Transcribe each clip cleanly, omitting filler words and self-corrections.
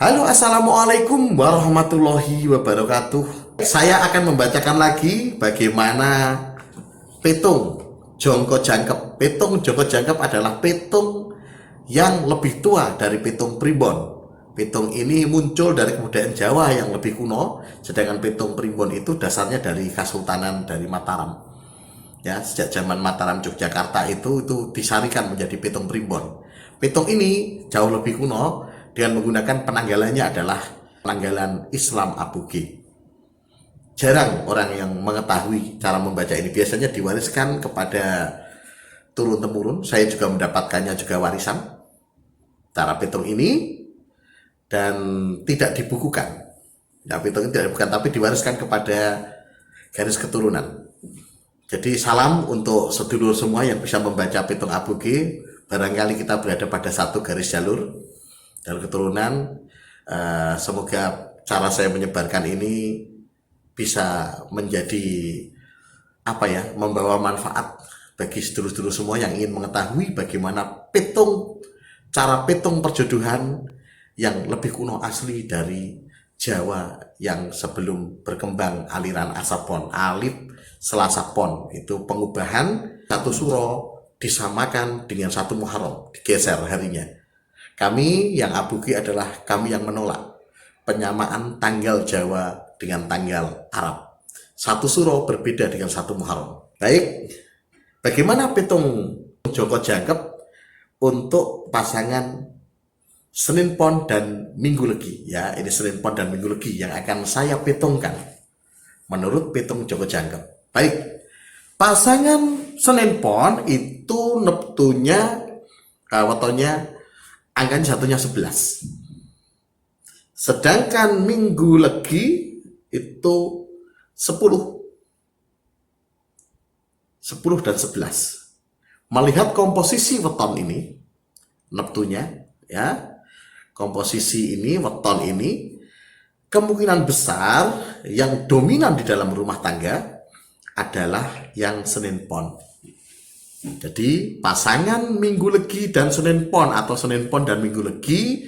Halo, assalamualaikum warahmatullahi wabarakatuh. Saya akan membacakan lagi bagaimana petung jongko jangkep. Petung jongko jangkep adalah petung yang lebih tua dari petung primbon. Petung ini muncul dari kebudayaan Jawa yang lebih kuno, sedangkan petung primbon itu dasarnya dari Kesultanan dari Mataram. Ya, sejak zaman Mataram Yogyakarta itu disarikan menjadi petung primbon. Petung ini jauh lebih kuno dengan menggunakan penanggalannya adalah penanggalan Islam Abuge. Jarang orang yang mengetahui cara membaca ini, biasanya diwariskan kepada turun-temurun. Saya juga mendapatkannya juga warisan cara petung ini dan tidak dibukukan. Ya, petung ini tidak dibukukan tapi diwariskan kepada garis keturunan. Jadi salam untuk sedulur semua yang bisa membaca petung Abuge. Barangkali kita berada pada satu garis jalur dan keturunan. Semoga cara saya menyebarkan ini bisa menjadi membawa manfaat bagi sedulur-sedulur semua yang ingin mengetahui bagaimana cara petung perjodohan yang lebih kuno asli dari Jawa yang sebelum berkembang aliran Asapon, Alif Selasapon. Itu pengubahan satu suro disamakan dengan satu Muharram, digeser harinya. Kami yang Abuge adalah kami yang menolak penyamaan tanggal Jawa dengan tanggal Arab. Satu suro berbeda dengan satu Muharram. Baik, bagaimana petung jongko jangkep untuk pasangan Senin Pon dan Minggu Legi? Ya, ini Senin Pon dan Minggu Legi yang akan saya petungkan menurut petung jongko jangkep. Baik, pasangan Senin Pon itu neptunya wetonnya angkanya satunya 11. Sedangkan Minggu Legi itu 10 dan 11. Melihat komposisi weton ini, neptunya ya, komposisi ini, weton ini, kemungkinan besar yang dominan di dalam rumah tangga adalah yang Senin Pon. Jadi pasangan Minggu Legi dan Senin Pon atau Senin Pon dan Minggu Legi,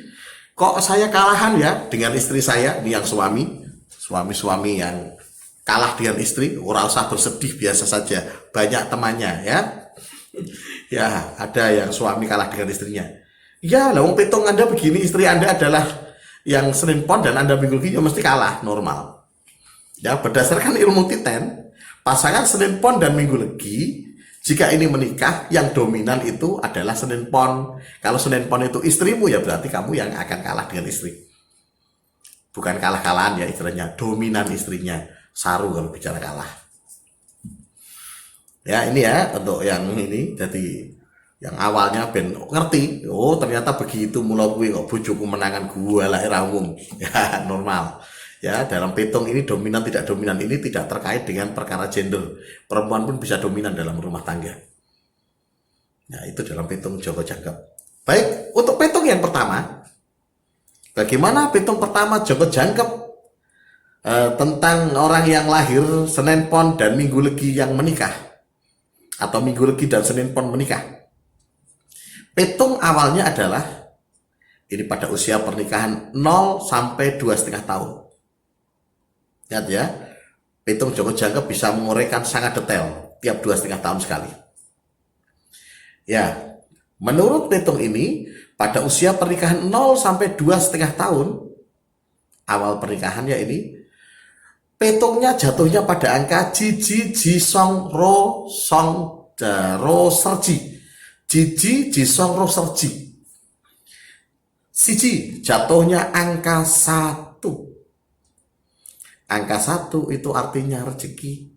kok saya kalahan ya dengan istri saya, ini yang suami yang kalah dengan istri, ora usah bersedih, biasa saja, banyak temannya ya. Ya, ada yang suami kalah dengan istrinya. Ya, lah wong petung Anda begini, istri Anda adalah yang Senin Pon dan Anda Minggu Legi, ya mesti kalah, normal. Ya, berdasarkan ilmu titen, pasangan Senin Pon dan Minggu Legi, jika ini menikah, yang dominan itu adalah Senin Pon. Kalau Senin Pon itu istrimu, ya berarti kamu yang akan kalah dengan istri. Bukan kalah-kalahan ya istilahnya, dominan istrinya. Saru kalau bicara kalah. Ya, ini ya untuk yang ini. Jadi yang awalnya ben ngerti, oh ternyata begitu, mula kuwi kok bojoku menangan gua lah era umum. Ya, normal. Ya, dalam petung ini dominan tidak dominan ini tidak terkait dengan perkara gender. Perempuan pun bisa dominan dalam rumah tangga. Nah, itu dalam petung jongko jangkep. Baik, untuk petung yang pertama, bagaimana petung pertama jongko jangkep tentang orang yang lahir Senin Pon dan Minggu Legi yang menikah, atau Minggu Legi dan Senin Pon menikah. Petung awalnya adalah ini pada usia pernikahan 0 sampai 2,5 tahun. Lihat ya, petung jongko jangkep bisa menguraikan sangat detail tiap 2,5 tahun sekali. Ya, menurut petung ini pada usia pernikahan 0 sampai 2,5 tahun awal pernikahannya ini, petungnya jatuhnya pada angka jiji jisong ro song ro serji. Jiji jisong ro serji. Siji jatuhnya angka 1. Angka 1 itu artinya rezeki.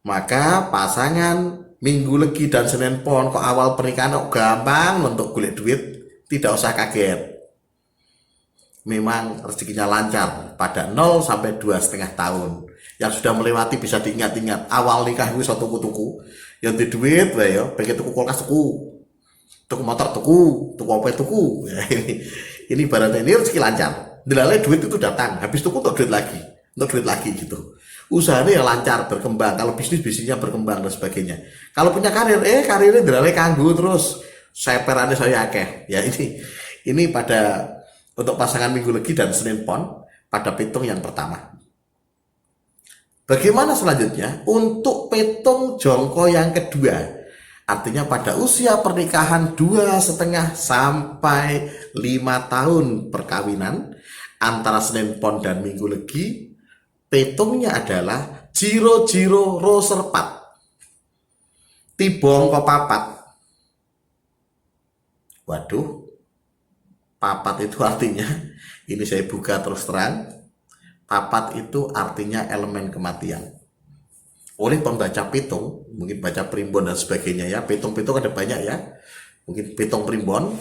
Maka pasangan Minggu Legi dan Senin Pon kok awal pernikahan kok gampang untuk golek duit, tidak usah kaget. Memang rezekinya lancar pada 0 sampai 2,5 tahun. Yang sudah melewati bisa diingat-ingat. Awal nikah itu suatu tuku. Yang di duit lah ya, pengen tuku kulkas tuku motor tuku apa tuku. Ya, ini ibaratnya ini rezeki lancar. Dilalui duit itu datang, habis tuku untuk duit lagi gitu. Usahanya lancar, berkembang. Kalau bisnisnya berkembang dan sebagainya. Kalau punya karirnya dilalui kanggu terus. Saya perane saya akeh. Ya ini pada untuk pasangan Minggu Legi dan Senin Pon pada petung yang pertama. Bagaimana selanjutnya? Untuk petung jongko yang kedua, artinya pada usia pernikahan 2,5 sampai 5 tahun perkawinan antara Senin Pon dan Minggu Legi, petungnya adalah jiro-jiro ro serpat, tibong ko papat. Waduh, papat itu artinya, ini saya buka terus terang, papat itu artinya elemen kematian. Oleh pembaca petung, mungkin baca primbon dan sebagainya ya, petung-petung ada banyak ya, mungkin petung primbon,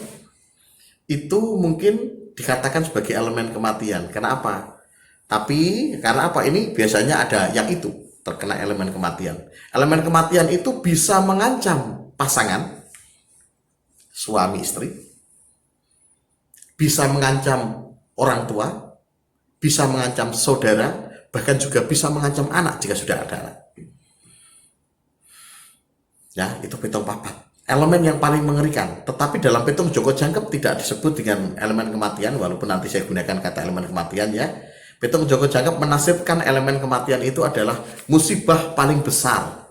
itu mungkin dikatakan sebagai elemen kematian. Kenapa? Tapi karena apa? Ini biasanya ada yang itu terkena elemen kematian. Elemen kematian itu bisa mengancam pasangan, suami istri, bisa mengancam orang tua, bisa mengancam saudara, bahkan juga bisa mengancam anak jika sudah ada anak. Ya, itu petung papat. Elemen yang paling mengerikan. Tetapi dalam petung jongko jangkep tidak disebut dengan elemen kematian, walaupun nanti saya gunakan kata elemen kematian ya. Petung jongko jangkep menasibkan elemen kematian itu adalah musibah paling besar.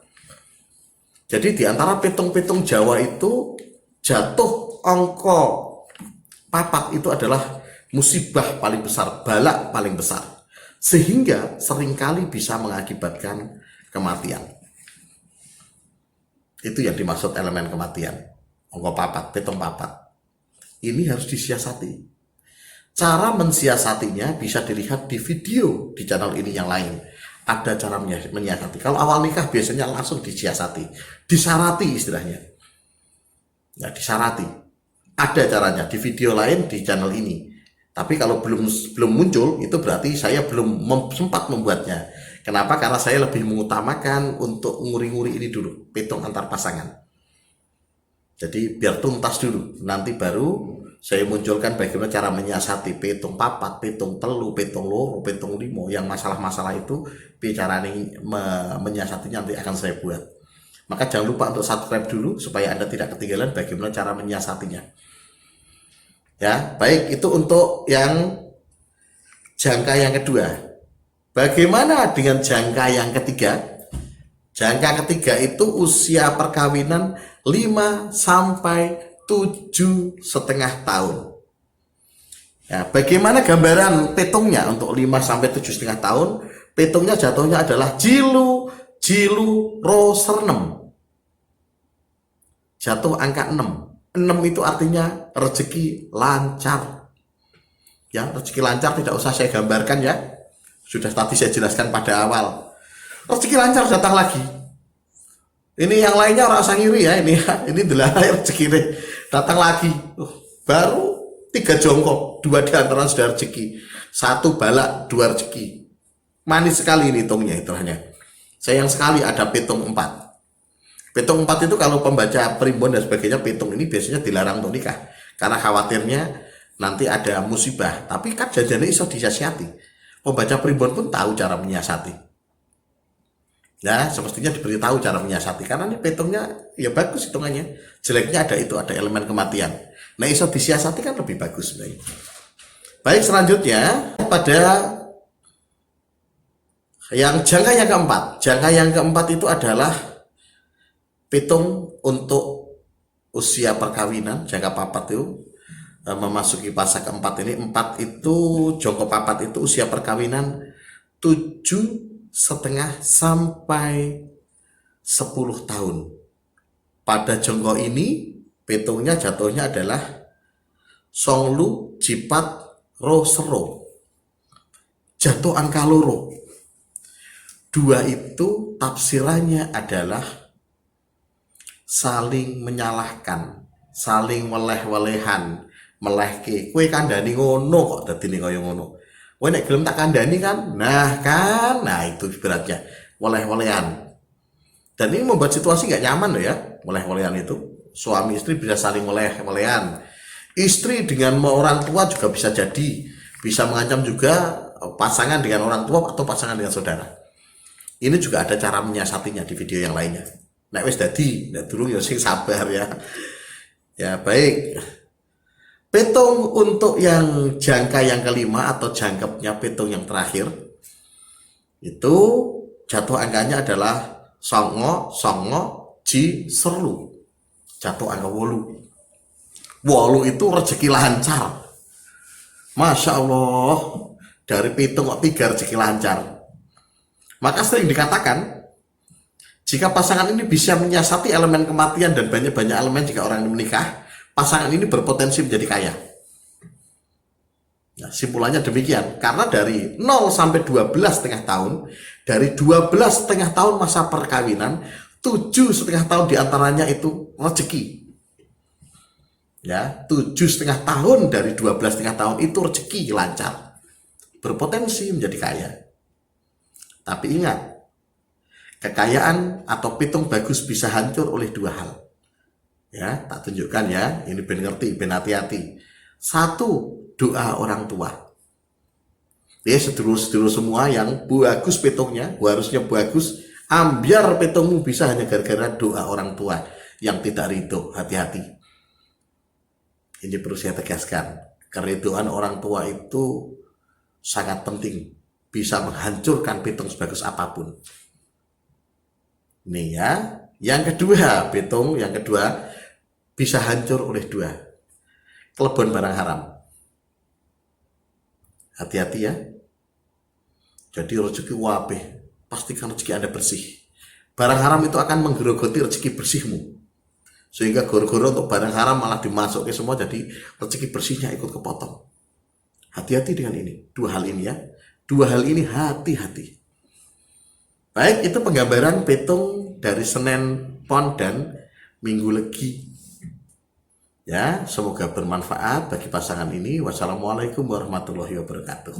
Jadi di antara petung-petung Jawa itu jatuh angka papat itu adalah musibah paling besar, balak paling besar. Sehingga seringkali bisa mengakibatkan kematian. Itu yang dimaksud elemen kematian. Angka papat, petung papat. Ini harus disiasati. Cara mensiasatinya bisa dilihat di video di channel ini yang lain. Ada cara menyiasati. Kalau awal nikah biasanya langsung disiasati. Disarati istilahnya. Ya, disarati. Ada caranya di video lain di channel ini. Tapi kalau belum muncul, itu berarti saya belum sempat membuatnya. Kenapa? Karena saya lebih mengutamakan untuk nguri-nguri ini dulu, petung antar pasangan. Jadi biar tuntas dulu, nanti baru saya munculkan bagaimana cara menyiasati petung papat, petung telu, petung loro, petung limo. Yang masalah-masalah itu bicara menyiasatinya nanti akan saya buat. Maka jangan lupa untuk subscribe dulu supaya Anda tidak ketinggalan bagaimana cara menyiasatinya. Ya, baik, itu untuk yang jangka yang kedua. Bagaimana dengan jangka yang ketiga? Jangka ketiga itu usia perkawinan 5 sampai 7,5 tahun. Ya, bagaimana gambaran petungnya untuk 5 sampai 7,5 tahun? Petungnya jatuhnya adalah jilu ro sernem. Jatuh angka 6. 6 itu artinya rezeki lancar. Ya, rezeki lancar tidak usah saya gambarkan ya. Sudah tadi saya jelaskan pada awal. Rezeki lancar datang lagi. Ini yang lainnya orang ngiri ya, ini adalah rezeki ini datang lagi. Baru 3 jongkok, 2 diantara sudah rezeki, 1 balak, 2 rezeki. Manis sekali ini hitungnya hitungannya. Sayang sekali ada petung 4. Petung 4 itu kalau pembaca primbon dan sebagainya, petung ini biasanya dilarang untuk nikah. Karena khawatirnya nanti ada musibah. Tapi kan jajannya iso disiasati. Pembaca primbon pun tahu cara menyiasati. Ya, semestinya diberitahu cara menyiasati. Karena ini petungnya ya bagus hitungannya. Jeleknya ada itu, ada elemen kematian. Nah, iso disiasati kan lebih bagus sebenarnya. Baik, selanjutnya pada yang jangka yang keempat. Jangka yang keempat itu adalah petung untuk usia perkawinan, jangka papat itu memasuki fase keempat ini. 4 itu jongko papat itu usia perkawinan 7,5 sampai 10 tahun. Pada jongko ini petungnya jatuhnya adalah songlu jipat ro sero, jatuh angka loro. 2 itu tafsirannya adalah saling menyalahkan, saling weleh-welehan, melehke. Kowe kandhani ngono kok dadine kaya ngono. Kowe nek gelem tak kandhani kan. Nah itu beratnya. Weleh-welehan. Dan ini membuat situasi nggak nyaman loh ya. Weleh-welehan itu. Suami istri bisa saling weleh-welehan. Istri dengan orang tua juga bisa jadi. Bisa mengancam juga pasangan dengan orang tua atau pasangan dengan saudara. Ini juga ada cara menyiasatinya di video yang lainnya. Nek wis dadi, nek durung ya sing sabar ya. Ya baik. Petung untuk yang jangka yang kelima atau jangkepnya petung yang terakhir itu jatuh angkanya adalah songo, songo, ji, serlu. Jatuh angka wolu. Wolu itu rezeki lancar. Masya Allah, dari petung kok 3 rezeki lancar. Maka sering dikatakan, jika pasangan ini bisa menyiasati elemen kematian dan banyak-banyak elemen jika orang ini menikah, pasangan ini berpotensi menjadi kaya. Nah, simpulannya demikian. Karena dari 0 sampai 12,5 tahun, dari 12,5 tahun masa perkawinan, 7,5 tahun diantaranya itu rezeki. Ya, 7,5 tahun dari 12,5 tahun itu rezeki lancar, berpotensi menjadi kaya. Tapi ingat, kekayaan atau pitung bagus bisa hancur oleh 2 hal. Ya, tak tunjukkan ya, ini ben ngerti, ben hati-hati. 1, doa orang tua. Ya, sedulur-sedulur semua yang bagus petungnya, harusnya bagus, ambiar petungmu bisa hanya gara-gara doa orang tua yang tidak ridho. Hati-hati. Ini perlu saya tegaskan, keriduan orang tua itu sangat penting, bisa menghancurkan pitung sebagus apapun. Nih ya, yang kedua, pitung yang kedua bisa hancur oleh 2, kelebon barang haram. Hati-hati ya. Jadi rezeki wabeh, pastikan rezeki Anda bersih. Barang haram itu akan menggerogoti rezeki bersihmu. Sehingga goro-goro untuk barang haram malah dimasuki semua, jadi rezeki bersihnya ikut kepotong. Hati-hati dengan ini, 2 hal ini ya. 2 hal ini hati-hati. Baik, itu penggambaran petung dari Senin Pon dan Minggu Legi. Ya, semoga bermanfaat bagi pasangan ini. Wassalamualaikum warahmatullahi wabarakatuh.